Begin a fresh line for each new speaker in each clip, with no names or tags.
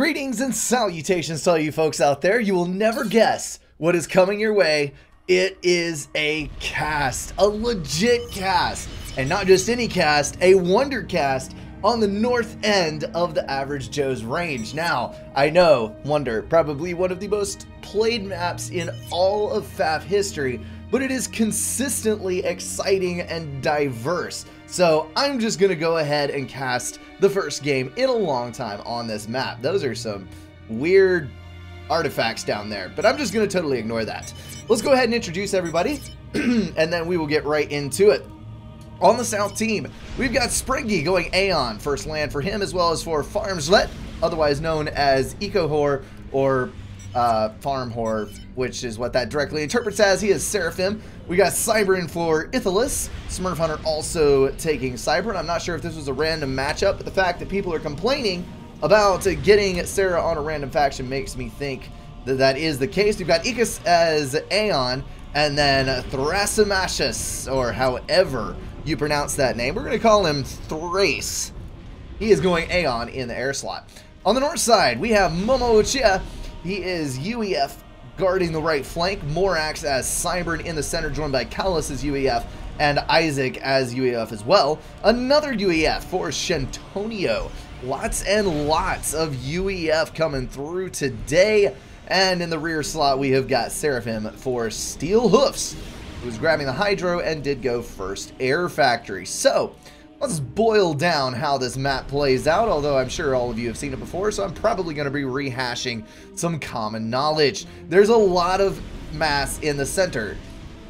Greetings and salutations to all you folks out there. You will never guess what is coming your way. It is a cast, a legit cast, and not just any cast, a wonder cast on the north end of the average Joe's range. Now, I know Wonder, probably one of the most played maps in all of FAF history, but it is consistently exciting and diverse. So I'm just gonna go ahead and cast the first game in a long time on this map. Those are some weird artifacts down there, but I'm just gonna totally ignore that. Let's go ahead and introduce everybody, and then we will get right into it. On the south team, we've got Springy going Aeon, first land for him, as well as for Farmslet, otherwise known as Eco Whore or Farm Whore, which is what that directly interprets as. He is Seraphim. We got Cybern for Ithilus. Smurf Hunter also taking Cybern. I'm not sure if this was a random matchup, but the fact that people are complaining about getting Sarah on a random faction makes me think that that is the case. We've got Ikas as Aeon, and then Thrasimachus, or however you pronounce that name. We're going to call him Thrace. He is going Aeon in the air slot. On the north side, we have Momo Uchiha. He is UEF guarding the right flank. Morax as Cybern in the center, joined by Callus as UEF and Isaac as UEF as well. Another UEF for Shentonio. Lots and lots of UEF coming through today. And in the rear slot, we have got Seraphim for Steel Hoofs, who's grabbing the Hydro and did go first Air Factory. So let's boil down how this map plays out, although I'm sure all of you have seen it before, so I'm probably going to be rehashing some common knowledge. There's a lot of mass in the center.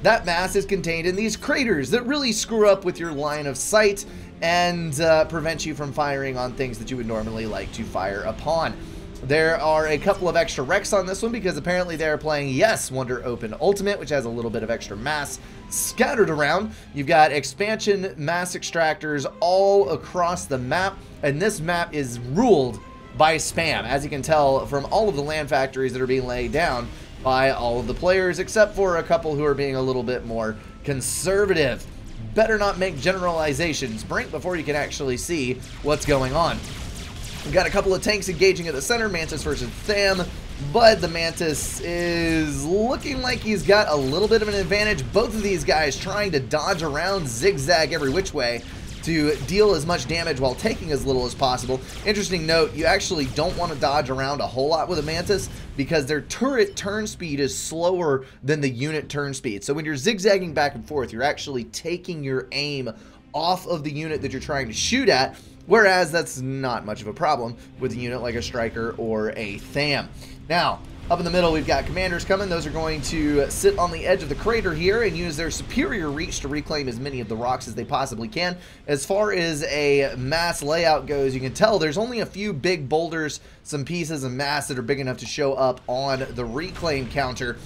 That mass is contained in these craters that really screw up with your line of sight and prevent you from firing on things that you would normally like to fire upon. There are a couple of extra wrecks on this one because apparently they're playing, yes, Wonder Open Ultimate, which has a little bit of extra mass scattered around. You've got expansion mass extractors all across the map, and this map is ruled by spam, as you can tell from all of the land factories that are being laid down by all of the players, except for a couple who are being a little bit more conservative. Better not make generalizations, Brink, before you can actually see what's going on. We've got a couple of tanks engaging at the center, Mantis versus Tham, but the Mantis is looking like he's got a little bit of an advantage. Both of these guys trying to dodge around, zigzag every which way to deal as much damage while taking as little as possible. Interesting note, you actually don't want to dodge around a whole lot with a Mantis because their turret turn speed is slower than the unit turn speed. So when you're zigzagging back and forth, you're actually taking your aim off of the unit that you're trying to shoot at, whereas that's not much of a problem with a unit like a Striker or a Tham. Now, up in the middle, we've got commanders coming. Those are going to sit on the edge of the crater here and use their superior reach to reclaim as many of the rocks as they possibly can. As far as a mass layout goes, you can tell there's only a few big boulders, some pieces of mass that are big enough to show up on the reclaim counter.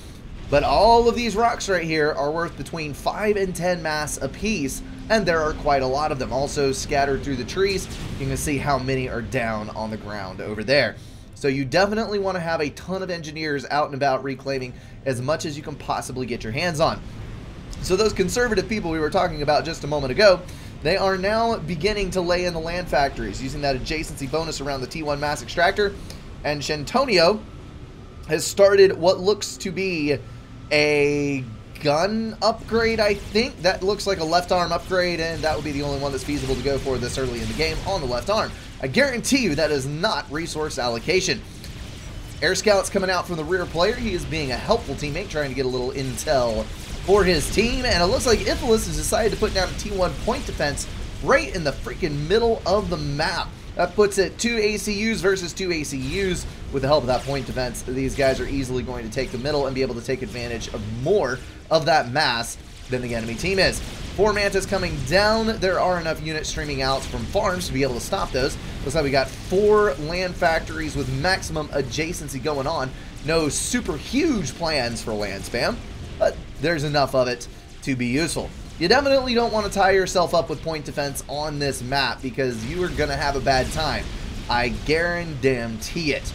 But all of these rocks right here are worth between 5 and 10 mass apiece, and there are quite a lot of them. Also scattered through the trees, you can see how many are down on the ground over there. So you definitely want to have a ton of engineers out and about reclaiming as much as you can possibly get your hands on. So those conservative people we were talking about just a moment ago, they are now beginning to lay in the land factories, using that adjacency bonus around the T1 mass extractor. And Shentonio has started what looks to be a gun upgrade, I think. That looks like a left arm upgrade, and that would be the only one that's feasible to go for this early in the game on the left arm. I guarantee you that is not resource allocation. Air Scout's coming out from the rear player. He is being a helpful teammate, trying to get a little intel for his team, and it looks like Ithilus has decided to put down a T1 point defense right in the freaking middle of the map. That puts it 2 ACUs versus 2 ACUs. With the help of that point defense, these guys are easily going to take the middle and be able to take advantage of more of that mass than the enemy team is. 4 Mantis coming down. There are enough units streaming out from farms to be able to stop those. Looks like we got 4 land factories with maximum adjacency going on. No super huge plans for land spam, but there's enough of it to be useful. You definitely don't want to tie yourself up with point defense on this map because you are going to have a bad time. I guarantee it.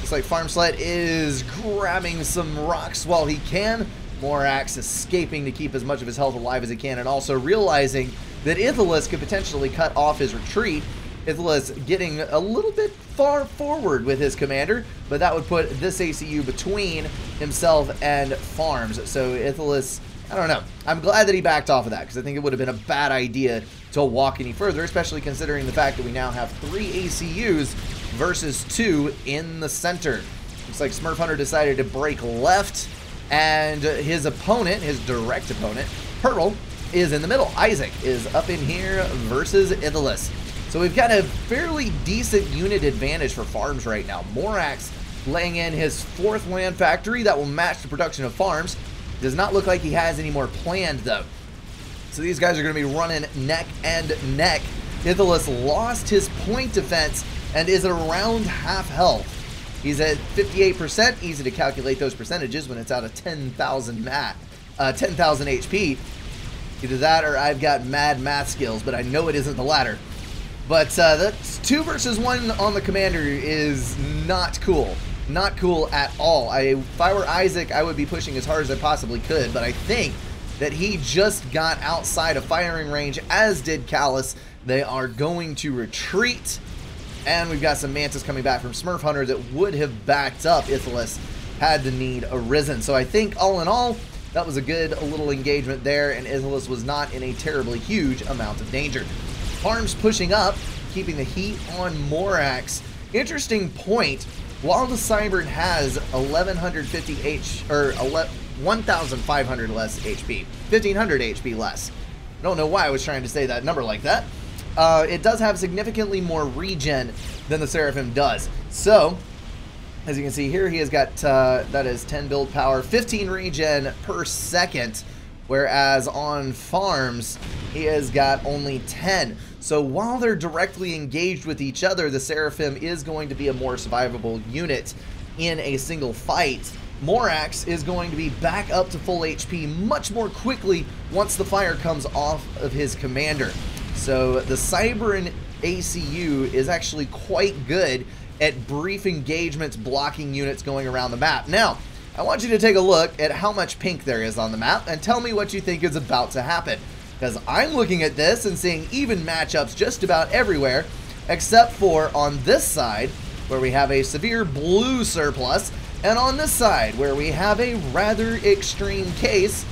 Looks like Farmslet is grabbing some rocks while he can. Morax escaping to keep as much of his health alive as he can, and also realizing that Ithilus could potentially cut off his retreat Ithalas getting a little bit far forward with his commander, but that would put this ACU between himself and farms. So Ithalas, I don't know. I'm glad that he backed off of that, because I think it would have been a bad idea to walk any further, especially considering the fact that we now have 3 ACUs versus 2 in the center. Looks like Smurf Hunter decided to break left, and his opponent, his direct opponent, Hurtle, is in the middle. Isaac is up in here versus Ithalas. So we've got a fairly decent unit advantage for farms right now. Morax laying in his 4th land factory that will match the production of farms. Does not look like he has any more planned though. So these guys are going to be running neck and neck. Ithalas lost his point defense and is at around half health. He's at 58%. Easy to calculate those percentages when it's out of 10,000 HP. Either that or I've got mad math skills, but I know it isn't the latter. But that's 2 versus 1 on the commander is not cool. Not cool at all. If I were Isaac, I would be pushing as hard as I possibly could, but I think that he just got outside of firing range, as did Callus. They are going to retreat, and we've got some Mantis coming back from Smurf Hunter that would have backed up Ithalas had the need arisen. So I think all in all, that was a good little engagement there, and Ithalas was not in a terribly huge amount of danger. Farms pushing up, keeping the heat on Morax. Interesting point. While the Cybern has 1,500 less HP, 1,500 HP less. I don't know why I was trying to say that number like that. It does have significantly more regen than the Seraphim does. So, as you can see here, he has got, that is 10 build power, 15 regen per second. Whereas on farms, he has got only 10. So while they're directly engaged with each other, the Seraphim is going to be a more survivable unit in a single fight. Morax is going to be back up to full HP much more quickly once the fire comes off of his commander. So the Cybern ACU is actually quite good at brief engagements, blocking units going around the map. Now, I want you to take a look at how much pink there is on the map and tell me what you think is about to happen. Because I'm looking at this and seeing even matchups just about everywhere, except for on this side, where we have a severe blue surplus, and on this side, where we have a rather extreme case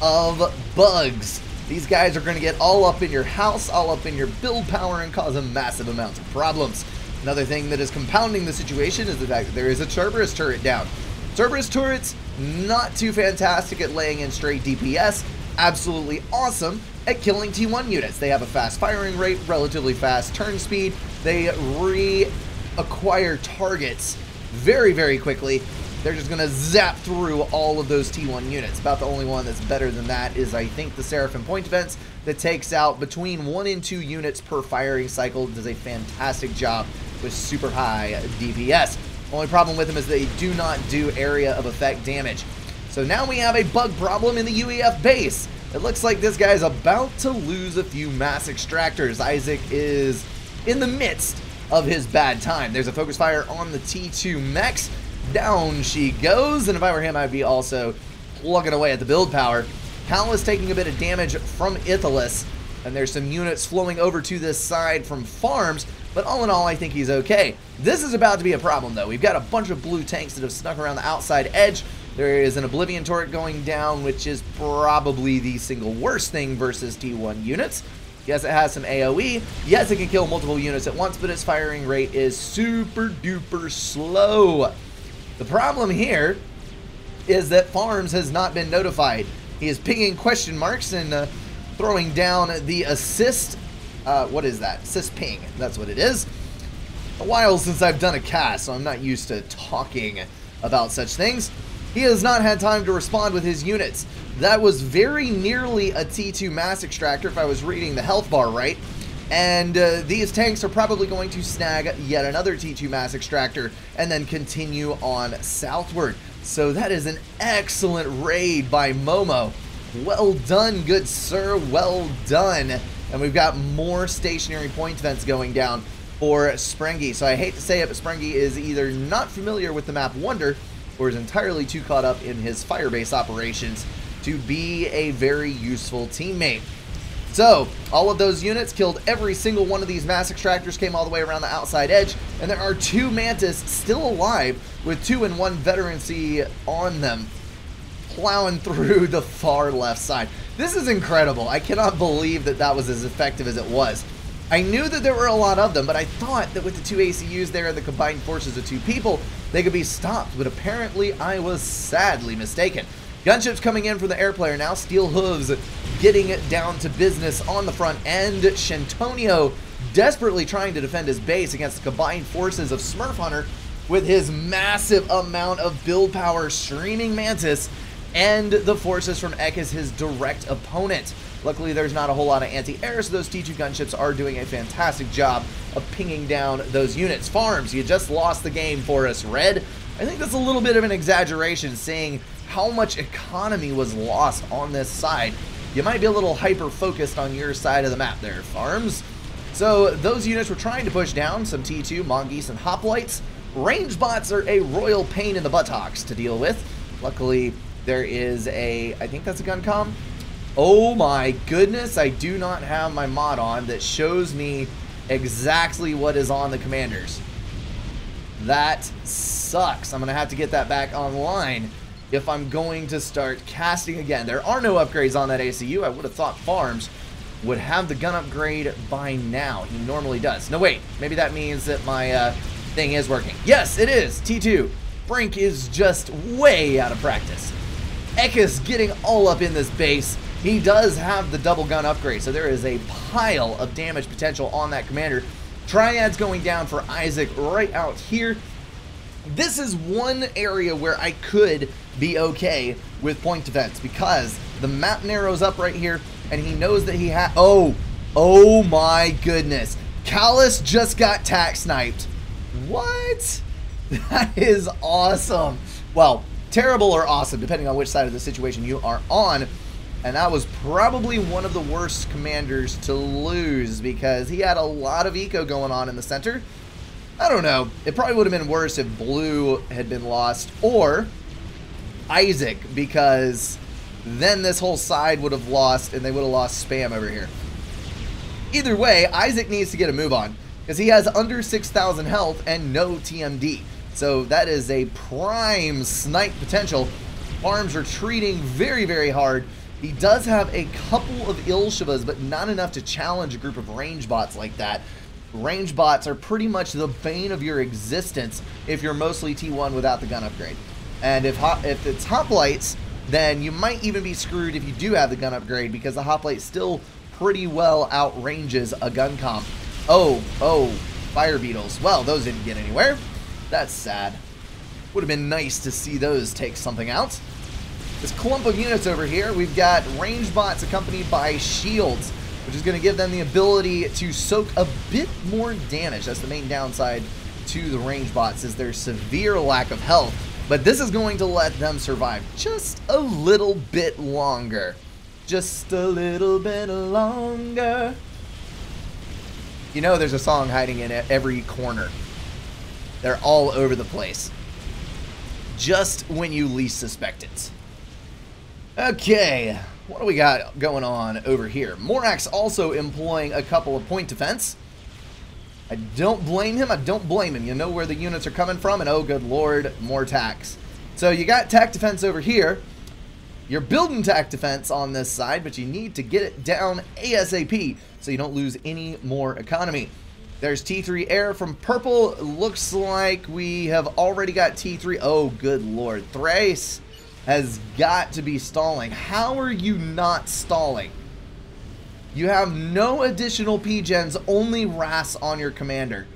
of bugs. These guys are going to get all up in your house, all up in your build power, and cause a massive amount of problems. Another thing that is compounding the situation is the fact that there is a Cerberus turret down. Cerberus turrets, not too fantastic at laying in straight DPS, absolutely awesome at killing T1 units. They have a fast firing rate, relatively fast turn speed, they reacquire targets very, very quickly. They're just going to zap through all of those T1 units. About the only one that's better than that is, I think, the Seraphim point defense that takes out between 1 and 2 units per firing cycle. Does a fantastic job with super high DPS. Only problem with them is they do not do area of effect damage. So now we have a bug problem in the UEF base. It looks like this guy's about to lose a few mass extractors. Isaac is in the midst of his bad time. There's a focus fire on the T2 mechs. Down she goes, and if I were him, I'd be also plugging away at the build power. Cal is taking a bit of damage from Ithalas, and there's some units flowing over to this side from farms, but all in all, I think he's okay. This is about to be a problem, though. We've got a bunch of blue tanks that have snuck around the outside edge. There is an Oblivion turret going down, which is probably the single worst thing versus T1 units. Yes, it has some AoE. Yes, it can kill multiple units at once, but its firing rate is super duper slow. The problem here is that Farms has not been notified. He is pinging question marks and throwing down the assist. What is that? Assist ping. That's what it is. A while since I've done a cast, so I'm not used to talking about such things. He has not had time to respond with his units. That was very nearly a T2 mass extractor if I was reading the health bar right. And these tanks are probably going to snag yet another T2 mass extractor and then continue on southward. So that is an excellent raid by Momo. Well done, good sir, well done. And we've got more stationary point defense going down for Sprengy. So I hate to say it, but Sprengy is either not familiar with the map Wonder or is entirely too caught up in his firebase operations to be a very useful teammate. So, all of those units killed every single one of these mass extractors, came all the way around the outside edge, and there are 2 Mantis still alive with 2 and 1 veterancy on them, plowing through the far left side. This is incredible. I cannot believe that that was as effective as it was. I knew that there were a lot of them, but I thought that with the 2 ACUs there and the combined forces of 2 people, they could be stopped, but apparently I was sadly mistaken. Gunships coming in from the air player now. Steel Hooves getting it down to business on the front end. Shentonio desperately trying to defend his base against the combined forces of Smurf Hunter with his massive amount of build power, streaming Mantis, and the forces from Ekis, his direct opponent. Luckily, there's not a whole lot of anti-air, so those T2 gunships are doing a fantastic job of pinging down those units. Farms, you just lost the game for us, Red. I think that's a little bit of an exaggeration, seeing how much economy was lost on this side. You might be a little hyper-focused on your side of the map there, Farms. So those units were trying to push down some T2, Mongoose, and Hoplites. Range bots are a royal pain in the buttocks to deal with. Luckily, there is a, I think that's a gun comm. Oh my goodness, I do not have my mod on that shows me exactly what is on the commanders. That sucks. I'm going to have to get that back online if I'm going to start casting again. There are no upgrades on that ACU. I would have thought Farms would have the gun upgrade by now. He normally does. No, wait. Maybe that means that my thing is working. Yes, it is. T2. Brink is just way out of practice. Ekis getting all up in this base. He does have the double gun upgrade, so there is a pile of damage potential on that commander. Triads going down for Isaac right out here. This is one area where I could be okay with point defense because the map narrows up right here and he knows that he has... Oh my goodness. Callus just got tack sniped. What? That is awesome. Well, terrible or awesome, depending on which side of the situation you are on. And that was probably one of the worst commanders to lose because he had a lot of eco going on in the center. I don't know. It probably would have been worse if Blue had been lost or Isaac, because then this whole side would have lost and they would have lost spam over here. Either way, Isaac needs to get a move on because he has under 6,000 health and no TMD. So that is a prime snipe potential. Farms retreating very, very hard. He does have a couple of Ilshivas, but not enough to challenge a group of range bots like that. Range bots are pretty much the bane of your existence if you're mostly T1 without the gun upgrade. And if it's Hoplites, then you might even be screwed if you do have the gun upgrade because the Hoplite still pretty well outranges a gun comp. Oh, Fire Beetles. Well, those didn't get anywhere. That's sad. Would have been nice to see those take something out. This clump of units over here, we've got range bots accompanied by shields, which is going to give them the ability to soak a bit more damage. That's the main downside to the range bots, is their severe lack of health. But this is going to let them survive just a little bit longer. Just a little bit longer. You know there's a song hiding in every corner. They're all over the place. Just when you least suspect it. Okay, what do we got going on over here? Morax also employing a couple of point defense. I don't blame him. I don't blame him. You know where the units are coming from, and oh, good lord, more tax. So you got tack defense over here. You're building tack defense on this side, but you need to get it down ASAP so you don't lose any more economy. There's T3 air from purple. Looks like we have already got T3. Oh, good lord. Thrace has got to be stalling. How are you not stalling? You have no additional P-gens, only RAS on your commander.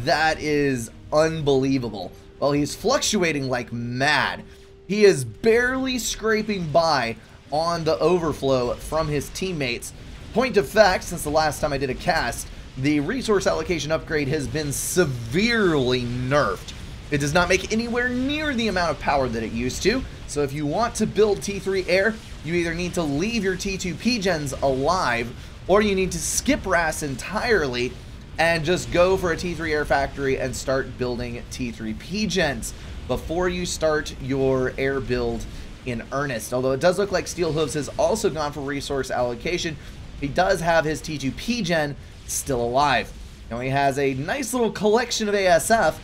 That is unbelievable. Well, he's fluctuating like mad. He is barely scraping by on the overflow from his teammates. Point of fact, since the last time I did a cast, the resource allocation upgrade has been severely nerfed. It does not make anywhere near the amount of power that it used to. So if you want to build T3 air, you either need to leave your T2 P-gens alive, or you need to skip RAS entirely and just go for a T3 air factory and start building T3 P-gens before you start your air build in earnest. Although it does look like Steel Hooves has also gone for resource allocation. he does have his T2P gen still alive. Now he has a nice little collection of ASF.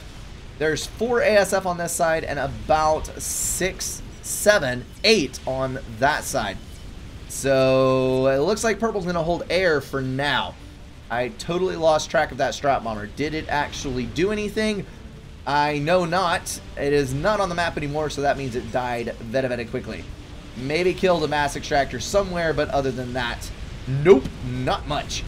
There's 4 ASF on this side and about 6, 7, 8 on that side. So it looks like purple's going to hold air for now. I totally lost track of that strat bomber. Did it actually do anything? I know not. It is not on the map anymore, so that means it died very quickly. Maybe killed a mass extractor somewhere, but other than that, nope, not much.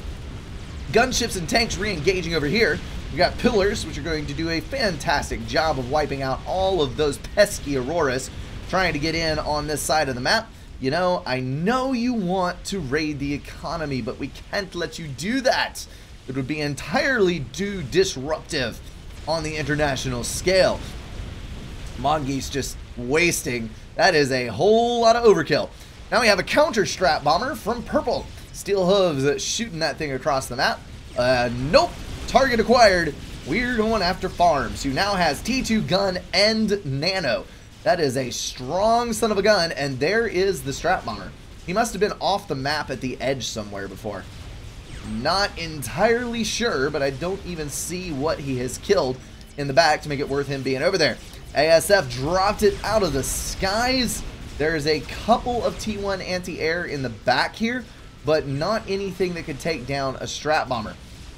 Gunships and tanks re-engaging over here. We've got pillars, which are going to do a fantastic job of wiping out all of those pesky Auroras trying to get in on this side of the map. You know, I know you want to raid the economy, but we can't let you do that. It would be entirely too disruptive on the international scale. Mongoose just wasting. That is a whole lot of overkill. Now we have a counter strat bomber from purple. Steel hooves shooting that thing across the map. Nope. Target acquired. We're going after Farms, who now has T2 gun and nano. That is a strong son of a gun, and there is the strat bomber. He must have been off the map at the edge somewhere before. Not entirely sure, but I don't even see what he has killed in the back to make it worth him being over there. ASF dropped it out of the skies. There's a couple of T1 anti-air in the back here, but not anything that could take down a strat bomber.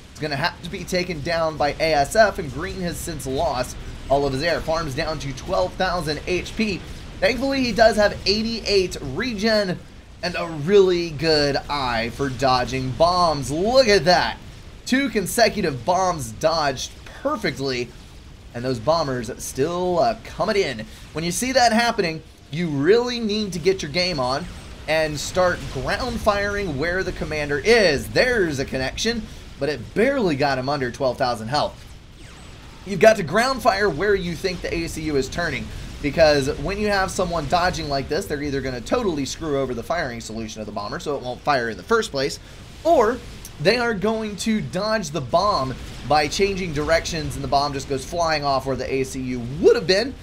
It's going to have to be taken down by ASF, and Green has since lost all of his air. Farms down to 12,000 HP. Thankfully, he does have 88 regen and a really good eye for dodging bombs. Look at that. 2 consecutive bombs dodged perfectly, and those bombers still coming in. When you see that happening, you really need to get your game on and start ground firing where the commander is. There's a connection, but it barely got him under 12,000 health. You've got to ground fire where you think the ACU is turning, because when you have someone dodging like this, they're either going to totally screw over the firing solution of the bomber so it won't fire in the first place, or they are going to dodge the bomb by changing directions and the bomb just goes flying off where the ACU would have been,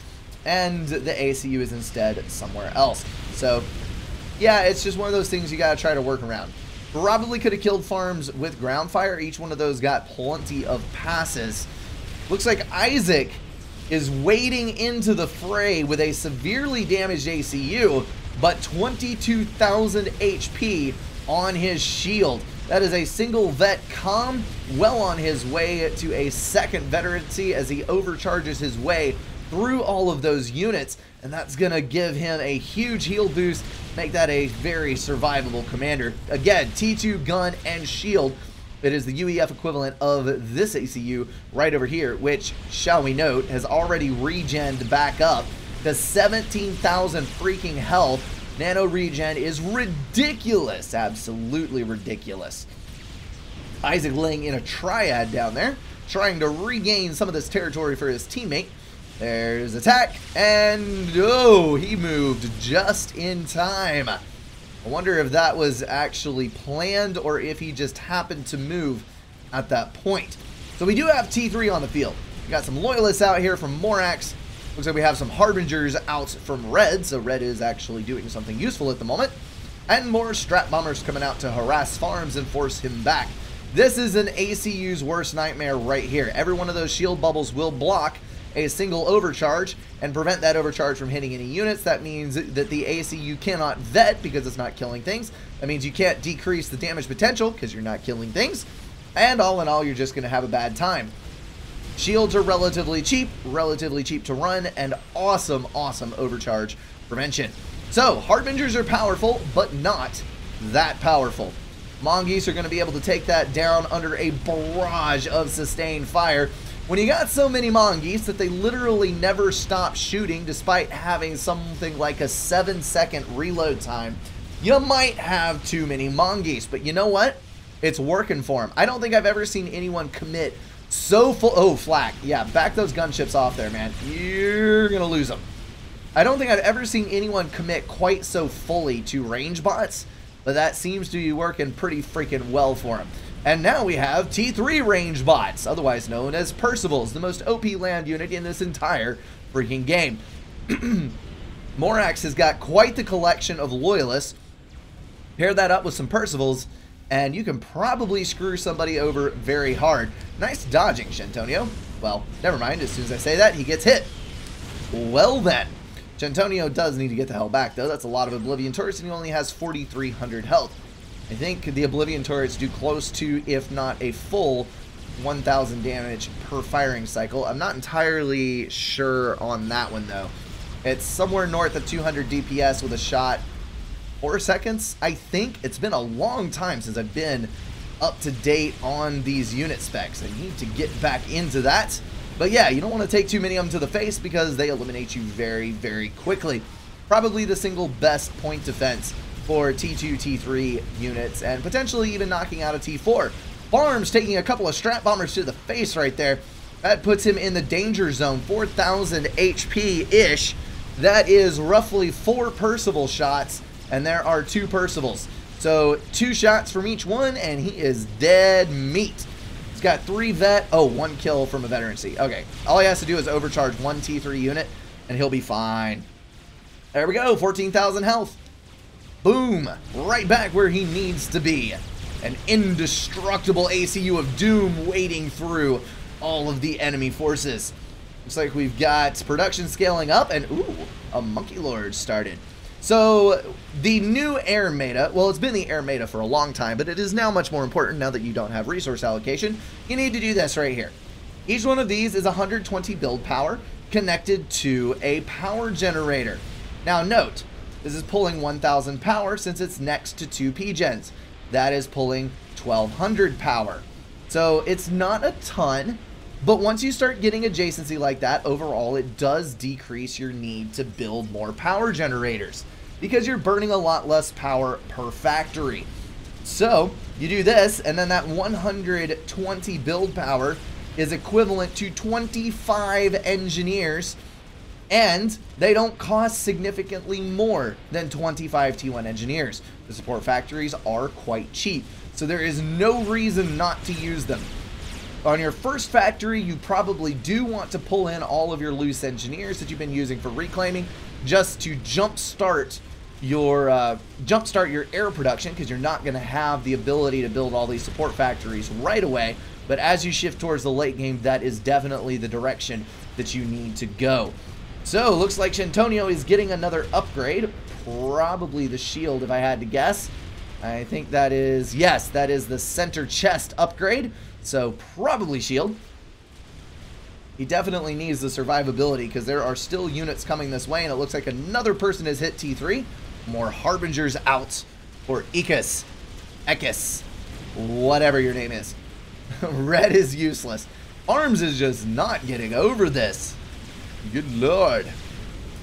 and the ACU is instead somewhere else. So yeah, it's just one of those things you got to try to work around. Probably could have killed Farms with ground fire. Each one of those got plenty of passes. Looks like Isaac is wading into the fray with a severely damaged ACU, but 22,000 HP on his shield. That is a single vet comm, well on his way to a second veterancy as he overcharges his way through all of those units, and that's going to give him a huge heal boost, make that a very survivable commander. Again, T2 gun and shield. It is the UEF equivalent of this ACU right over here, which, shall we note, has already regened back up to 17,000 freaking health. Nano regen is ridiculous, absolutely ridiculous. Isaac laying in a triad down there, trying to regain some of this territory for his teammate. There's attack, and oh, he moved just in time. I wonder if that was actually planned or if he just happened to move at that point. So we do have T3 on the field. We got some Loyalists out here from Morax. Looks like we have some Harbingers out from Red, so Red is actually doing something useful at the moment. And more Strat Bombers coming out to harass Farms and force him back. This is an ACU's worst nightmare right here. Every one of those shield bubbles will block a single overcharge and prevent that overcharge from hitting any units. That means that the ACU cannot vet because it's not killing things. That means you can't decrease the damage potential because you're not killing things. And all in all, you're just going to have a bad time. Shields are relatively cheap to run, and awesome, awesome overcharge prevention. So, Harbingers are powerful, but not that powerful. Mongoose are going to be able to take that down under a barrage of sustained fire. When you got so many Mongoose that they literally never stop shooting despite having something like a 7-second reload time, you might have too many Mongoose. But you know what? It's working for them. I don't think I've ever seen anyone commit so full. Oh, flak. Yeah, back those gunships off there, man. You're going to lose them. I don't think I've ever seen anyone commit quite so fully to range bots, but that seems to be working pretty freaking well for them. And now we have T3 range bots, otherwise known as Percivals, the most OP land unit in this entire freaking game. Morax has got quite the collection of Loyalists. Pair that up with some Percivals, and you can probably screw somebody over very hard. Nice dodging, Shentonio. Well, never mind. As soon as I say that, he gets hit. Well then. Shentonio does need to get the hell back, though. That's a lot of Oblivion turrets, and he only has 4,300 health. I think the Oblivion turrets do close to, if not a full, 1,000 damage per firing cycle. I'm not entirely sure on that one, though. It's somewhere north of 200 DPS with a shot 4 seconds, I think. It's been a long time since I've been up to date on these unit specs. I need to get back into that. But yeah, you don't want to take too many of them to the face because they eliminate you very, very quickly. Probably the single best point defense for T2, T3 units, and potentially even knocking out a T4. Farms taking a couple of strap bombers to the face right there. That puts him in the danger zone, 4,000 HP-ish. That is roughly 4 Percival shots, and there are 2 Percivals. So 2 shots from each one, and he is dead meat. He's got 3 vet. Oh, 1 kill from a veterancy. Okay, all he has to do is overcharge 1 T3 unit, and he'll be fine. There we go, 14,000 health. Boom, right back where he needs to be. An indestructible ACU of doom wading through all of the enemy forces. Looks like we've got production scaling up, and ooh, a Monkey Lord started. So the new air meta, well, it's been the air meta for a long time, but it is now much more important now that you don't have resource allocation. You need to do this right here. Each one of these is 120 build power connected to a power generator. Now note, this is pulling 1,000 power since it's next to 2 P-gens. That is pulling 1,200 power. So it's not a ton, but once you start getting adjacency like that, overall it does decrease your need to build more power generators because you're burning a lot less power per factory. So you do this, and then that 120 build power is equivalent to 25 engineers, and they don't cost significantly more than 25 T1 engineers. The support factories are quite cheap, so there is no reason not to use them. On your first factory, you probably do want to pull in all of your loose engineers that you've been using for reclaiming just to jumpstart your air production, because you're not going to have the ability to build all these support factories right away. But as you shift towards the late game, that is definitely the direction that you need to go. So looks like Shentonio is getting another upgrade, probably the shield if I had to guess. I think that is, yes, that is the center chest upgrade. So probably shield. He definitely needs the survivability because there are still units coming this way, and it looks like another person has hit T3. More Harbingers out for Ekis, whatever your name is. Red is useless. Arms is just not getting over this. Good lord.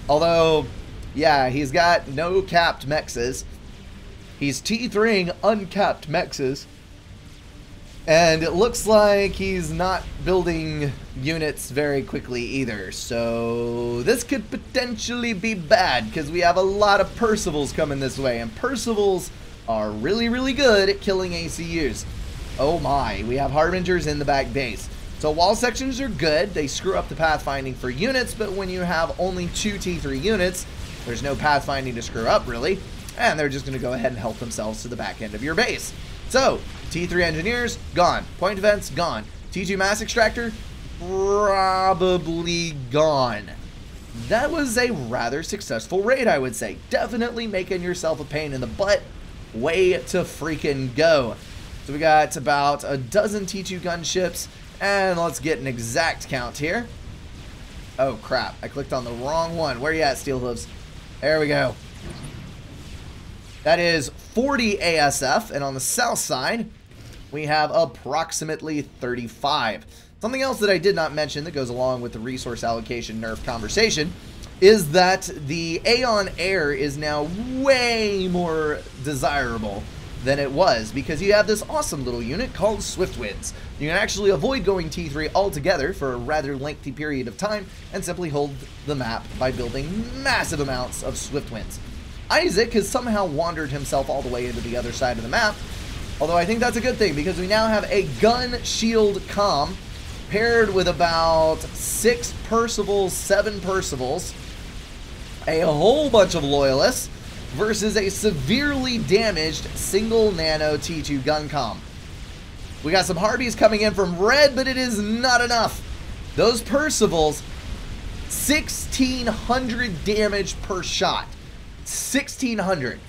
Although, yeah, he's got no capped mexes. He's T3ing uncapped mexes. And it looks like he's not building units very quickly either. So this could potentially be bad because we have a lot of Percivals coming this way. And Percivals are really, really good at killing ACUs. Oh my, we have Harbingers in the back base. So wall sections are good. They screw up the pathfinding for units, but when you have only 2 T3 units, there's no pathfinding to screw up really. And they're just going to go ahead and help themselves to the back end of your base. So, T3 engineers, gone. Point defense, gone. T2 mass extractor, probably gone. That was a rather successful raid, I would say. Definitely making yourself a pain in the butt. Way to freaking go. So we got about a dozen T2 gunships, and let's get an exact count here. Oh crap, I clicked on the wrong one. Where you at, Steel Hooves? There we go. That is 40 ASF, and on the south side, we have approximately 35. Something else that I did not mention that goes along with the resource allocation nerf conversation is that the Aeon Air is now way more desirable than it was because you have this awesome little unit called Swift Winds. You can actually avoid going T3 altogether for a rather lengthy period of time and simply hold the map by building massive amounts of Swift Winds. Isaac has somehow wandered himself all the way into the other side of the map, although I think that's a good thing because we now have a gun shield comm paired with about 6 Percivals, 7 Percivals, a whole bunch of loyalists, versus a severely damaged single nano T2 gun comm. We got some Harpies coming in from red, but it is not enough. Those Percivals, 1,600 damage per shot. 1,600.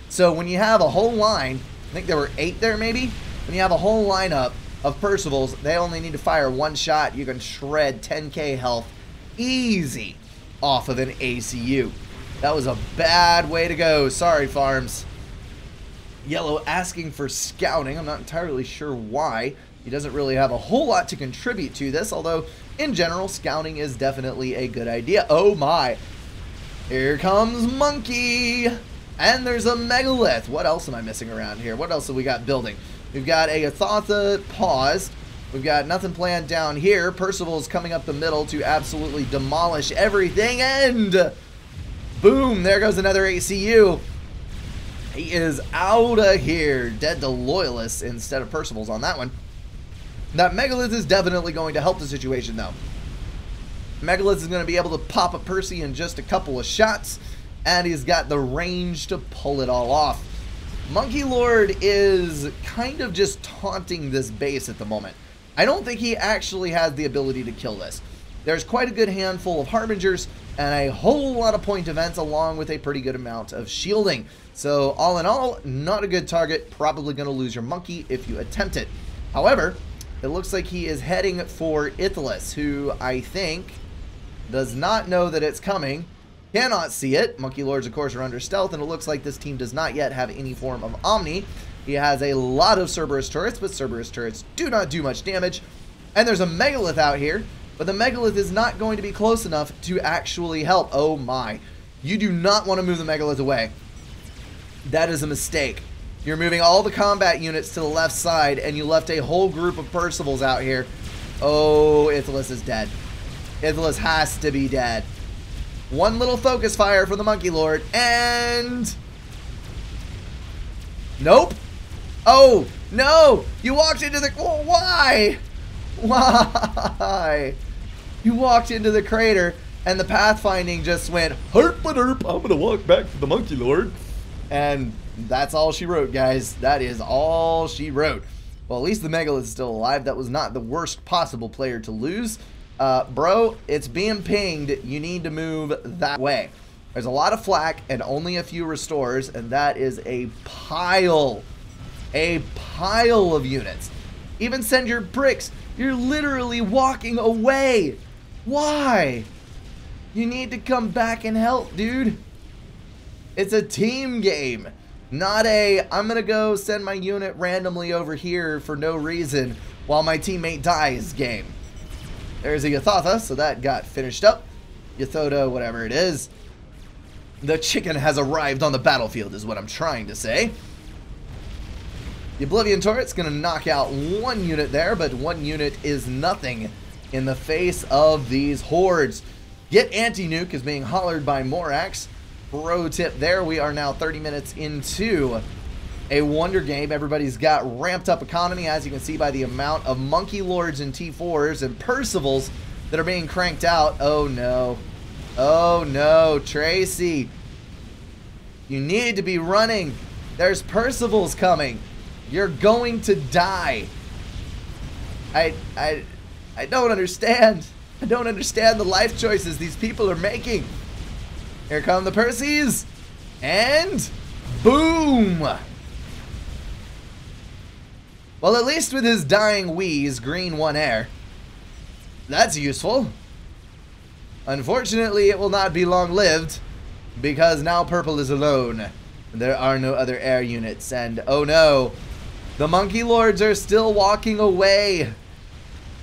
So when you have a whole line, I think there were 8 there maybe. When you have a whole lineup of Percivals, they only need to fire 1 shot. You can shred 10k health easy off of an ACU. That was a bad way to go. Sorry, Farms. Yellow asking for scouting. I'm not entirely sure why. He doesn't really have a whole lot to contribute to this, although in general, scouting is definitely a good idea. Oh my. Here comes Monkey. And there's a Megalith. What else am I missing around here? What else have we got building? We've got a Athotha paused. We've got nothing planned down here. Percival's coming up the middle to absolutely demolish everything. And boom, there goes another ACU. He is out of here. Dead to Loyalists instead of Percival's on that one. That Megalith is definitely going to help the situation, though. Megalith is going to be able to pop a Percy in just a couple of shots, and he's got the range to pull it all off. Monkey Lord is kind of just taunting this base at the moment. I don't think he actually has the ability to kill this. There's quite a good handful of Harbingers and a whole lot of point events along with a pretty good amount of shielding. So all in all, not a good target. Probably going to lose your Monkey if you attempt it. However, it looks like he is heading for Ithalis, who I think does not know that it's coming. Cannot see it. Monkey Lords, of course, are under stealth, and it looks like this team does not yet have any form of Omni. He has a lot of Cerberus turrets, but Cerberus turrets do not do much damage. And there's a Megalith out here, but the Megalith is not going to be close enough to actually help. Oh my. You do not want to move the Megalith away. That is a mistake. You're moving all the combat units to the left side, and you left a whole group of Percivals out here. Oh, Ithalis is dead. Ithalis has to be dead. One little focus fire from the Monkey Lord, and nope. Oh, no. You walked into the... Oh, why? Why? You walked into the crater, and the pathfinding just went, herp-a-derp, I'm going to walk back to the Monkey Lord. And that's all she wrote, guys. That is all she wrote. Well, at least the Megalith is still alive. That was not the worst possible player to lose. Bro, it's being pinged. You need to move that way. There's a lot of flak and only a few restores, and that is a pile of units. Even send your bricks. You're literally walking away. Why? You need to come back and help, dude. It's a team game, not a I'm gonna go send my unit randomly over here for no reason while my teammate dies game. There's a Yathatha, so that got finished up. Yathoda, whatever it is. The chicken has arrived on the battlefield is what I'm trying to say. The Oblivion turret's gonna knock out one unit there, but one unit is nothing in the face of these hordes. Get anti-nuke is being hollered by Morax. Pro tip there, we are now 30 minutes into a Wonder game. Everybody's got ramped up economy, as you can see by the amount of Monkey Lords and T4s and Percivals that are being cranked out. Oh no. Oh no, Tracy. You need to be running. There's Percivals coming. You're going to die. I don't understand. I don't understand the life choices these people are making. Here come the Percys, and boom! Well, at least with his dying wheeze, green 1 air. That's useful. Unfortunately, it will not be long-lived, because now purple is alone. There are no other air units, and oh no, the Monkey Lords are still walking away.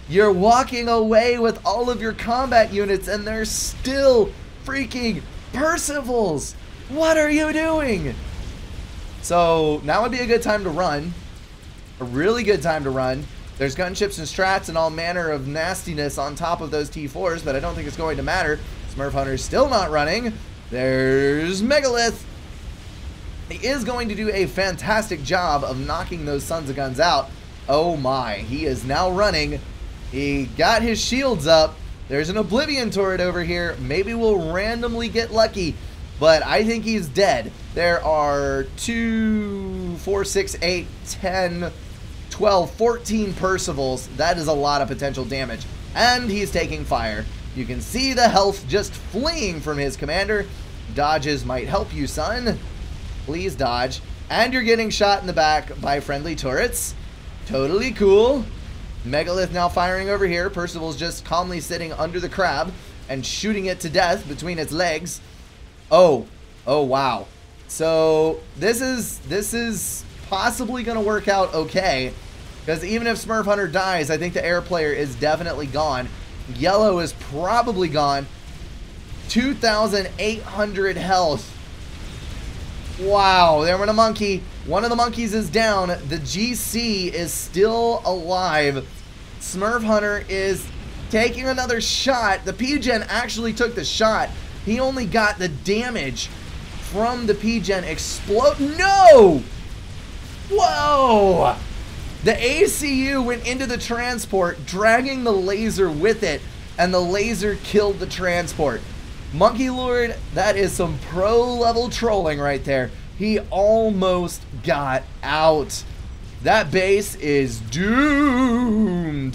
You're walking away with all of your combat units, and they're still freaking Percivals. What are you doing? So now would be a good time to run. A really good time to run. There's gunships and strats and all manner of nastiness on top of those T4s, but I don't think it's going to matter. Smurf Hunter's still not running. There's Megalith. He is going to do a fantastic job of knocking those sons of guns out. Oh my, he is now running. He got his shields up. There's an Oblivion turret over here. Maybe we'll randomly get lucky. but I think he's dead. There are 2, 4, 6, 8, 10, 12, 14 Percivals. That is a lot of potential damage. And he's taking fire. You can see the health just fleeing from his commander. Dodges might help you, son. Please dodge. And you're getting shot in the back by friendly turrets. Totally cool. Megalith now firing over here. Percival's just calmly sitting under the crab and shooting it to death between its legs. Oh wow. So this is possibly going to work out okay, because even if Smurf Hunter dies, I think the air player is definitely gone. Yellow is probably gone. 2,800 health. Wow, there went a monkey. One of the monkeys is down. The GC is still alive. Smurf Hunter is taking another shot. The P-Gen actually took the shot. He only got the damage from the P-Gen explode. No! Whoa! The ACU went into the transport, dragging the laser with it, and the laser killed the transport. Monkey Lord, that is some pro-level trolling right there. He almost got out. That base is doomed.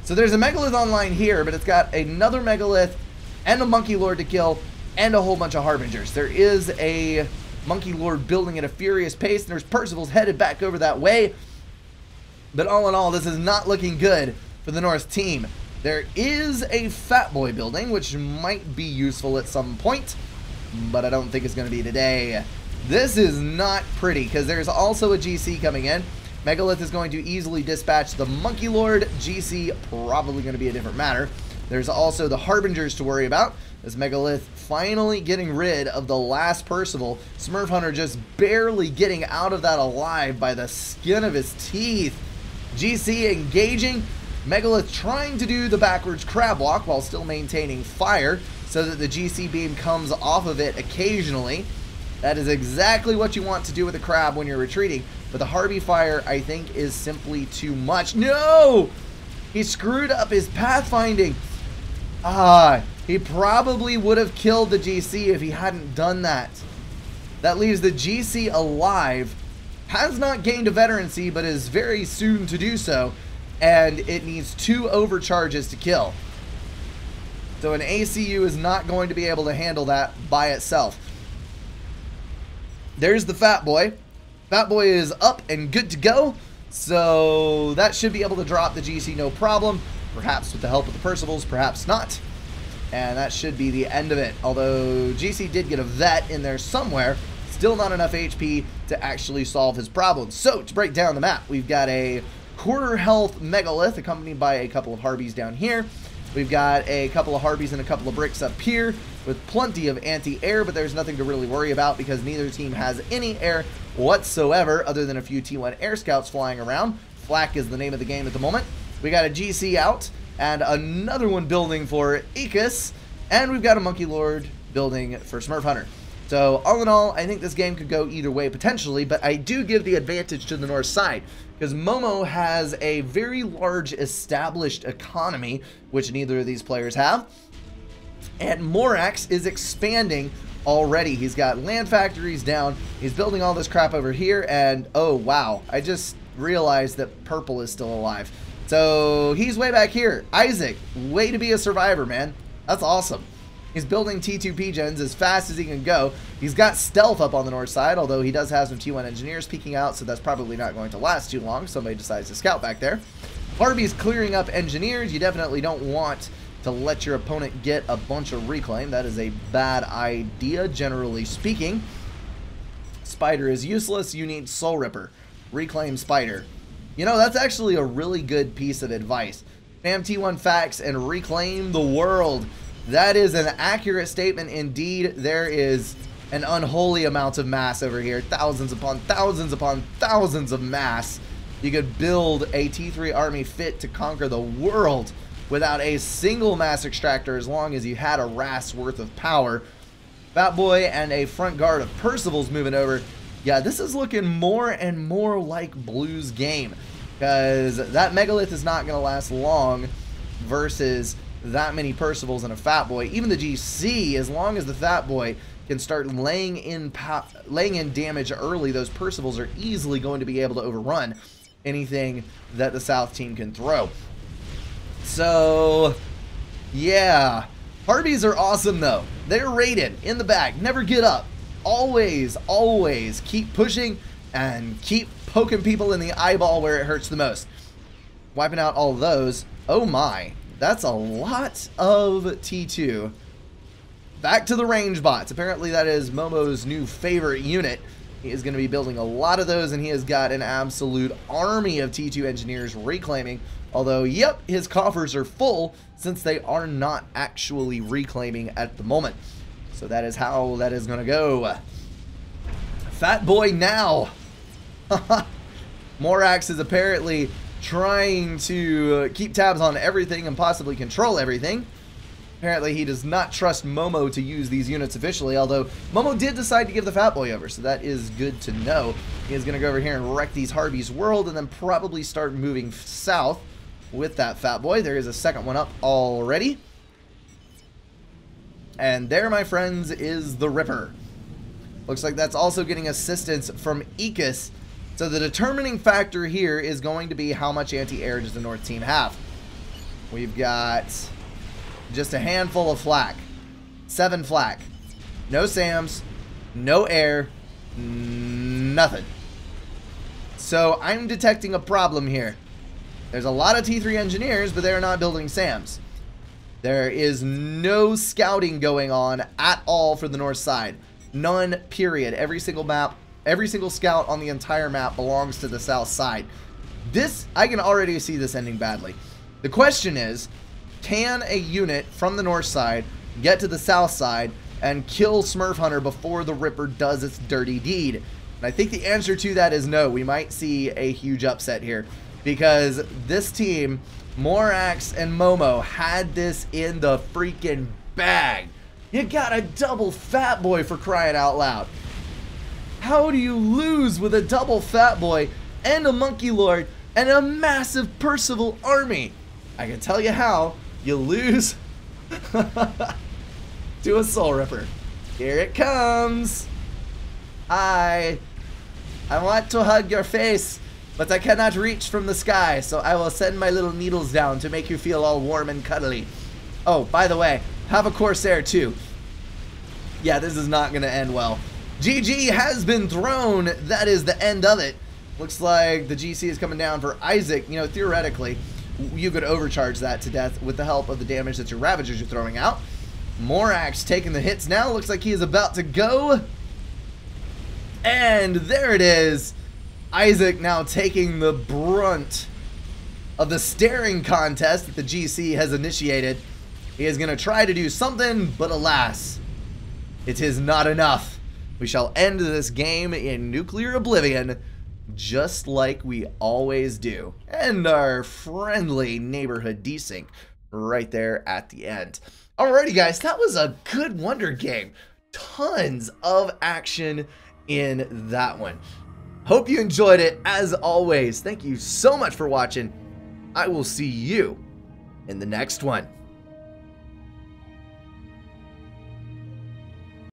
So there's a Megalith online here, but it's got another Megalith and a Monkey Lord to kill and a whole bunch of Harbingers. There is a Monkey Lord building at a furious pace, and there's Percival's headed back over that way. But all in all, this is not looking good for the North team. There is a Fat Boy building, which might be useful at some point, but I don't think it's going to be today. This is not pretty, because there's also a GC coming in. Megalith is going to easily dispatch the Monkey Lord. GC probably going to be a different matter. There's also the Harbingers to worry about. This Megalith finally getting rid of the last Percival. Smurf Hunter just barely getting out of that alive by the skin of his teeth. GC engaging. Megalith trying to do the backwards crab walk while still maintaining fire so that the GC beam comes off of it occasionally. That is exactly what you want to do with a crab when you're retreating. But the Harvey fire, I think, is simply too much. No! He screwed up his pathfinding. He probably would have killed the GC if he hadn't done that. That leaves the GC alive. Has not gained a veterancy, but is very soon to do so. And it needs 2 overcharges to kill. So an ACU is not going to be able to handle that by itself. There's the Fat Boy. Fat Boy is up and good to go. So that should be able to drop the GC no problem. Perhaps with the help of the Percivals, perhaps not. And that should be the end of it. Although GC did get a vet in there somewhere. Still not enough HP to actually solve his problems. So to break down the map, we've got a quarter health Megalith accompanied by a couple of Harpies down here. We've got a couple of Harpies and a couple of bricks up here with plenty of anti-air, but there's nothing to really worry about because neither team has any air whatsoever other than a few T1 air scouts flying around. Flak is the name of the game at the moment. We got a GC out and another one building for Ecus, and we've got a Monkey Lord building for Smurf Hunter. So all in all, I think this game could go either way potentially, but I do give the advantage to the north side because Momo has a very large established economy, which neither of these players have. And Morax is expanding already. He's got land factories down. He's building all this crap over here. And oh, wow. I just realized that Purple is still alive. So he's way back here. Isaac, way to be a survivor, man. That's awesome. He's building T2 P-Gens as fast as he can go. He's got stealth up on the north side, although he does have some T1 engineers peeking out, so that's probably not going to last too long. Somebody decides to scout back there. Barbie's clearing up engineers. You definitely don't want to let your opponent get a bunch of reclaim. That is a bad idea, generally speaking. Spider is useless. You need Soul Ripper. Reclaim Spider. You know, that's actually a really good piece of advice. Spam T1 facts and reclaim the world. That is an accurate statement indeed. There is an unholy amount of mass over here. Thousands upon thousands upon thousands of mass. You could build a T3 army fit to conquer the world without a single mass extractor as long as you had a Wrath's worth of power. Fat Boy and a front guard of Percival's moving over. Yeah, this is looking more and more like Blue's game because that Megalith is not going to last long versus that many Percivals and a Fat Boy. Even the GC, as long as the Fat Boy can start laying in damage early, those Percivals are easily going to be able to overrun anything that the South team can throw. So, yeah. Harpies are awesome, though. They're rated in the back. Never get up. Always, always keep pushing and keep poking people in the eyeball where it hurts the most. Wiping out all those. Oh my. That's a lot of T2. Back to the range bots. Apparently that is Momo's new favorite unit. He is going to be building a lot of those, and he has got an absolute army of T2 engineers reclaiming. Although, yep, his coffers are full since they are not actually reclaiming at the moment. So that is how that is going to go. Fat Boy now. Morax is apparently trying to keep tabs on everything and possibly control everything. Apparently he does not trust Momo to use these units officially, although Momo did decide to give the Fat Boy over, so that is good to know. He is going to go over here and wreck these Harpies world and then probably start moving south with that Fat Boy. There is a second one up already. And there, my friends, is the Ripper. Looks like that's also getting assistance from Aegis. So the determining factor here is going to be how much anti-air does the North team have. We've got just a handful of flak. 7 flak. No SAMs. No air. Nothing. So I'm detecting a problem here. There's a lot of T3 engineers, but they're not building SAMs. There is no scouting going on at all for the north side. None, period. Every single map, every single scout on the entire map belongs to the south side. This, I can already see this ending badly. The question is, can a unit from the north side get to the south side and kill Smurf Hunter before the Ripper does its dirty deed? And I think the answer to that is no. We might see a huge upset here because this team, Morax and Momo, had this in the freaking bag. You got a double Fat Boy, for crying out loud. How do you lose with a double Fat Boy and a Monkey Lord and a massive Percival army? I can tell you how. You lose to a Soul Ripper. Here it comes. I want to hug your face, but I cannot reach from the sky, so I will send my little needles down to make you feel all warm and cuddly. Oh, by the way, have a Corsair too. Yeah, this is not going to end well. GG has been thrown. That is the end of it. Looks like the GC is coming down for Isaac. You know, theoretically, you could overcharge that to death with the help of the damage that your Ravagers are throwing out. Morax taking the hits now. Looks like he is about to go. And there it is. Isaac now taking the brunt of the staring contest that the GC has initiated. He is going to try to do something, but alas, it is not enough. We shall end this game in nuclear oblivion, just like we always do. And our friendly neighborhood desync right there at the end. Alrighty guys, that was a good Wonder game. Tons of action in that one. Hope you enjoyed it. As always, thank you so much for watching. I will see you in the next one.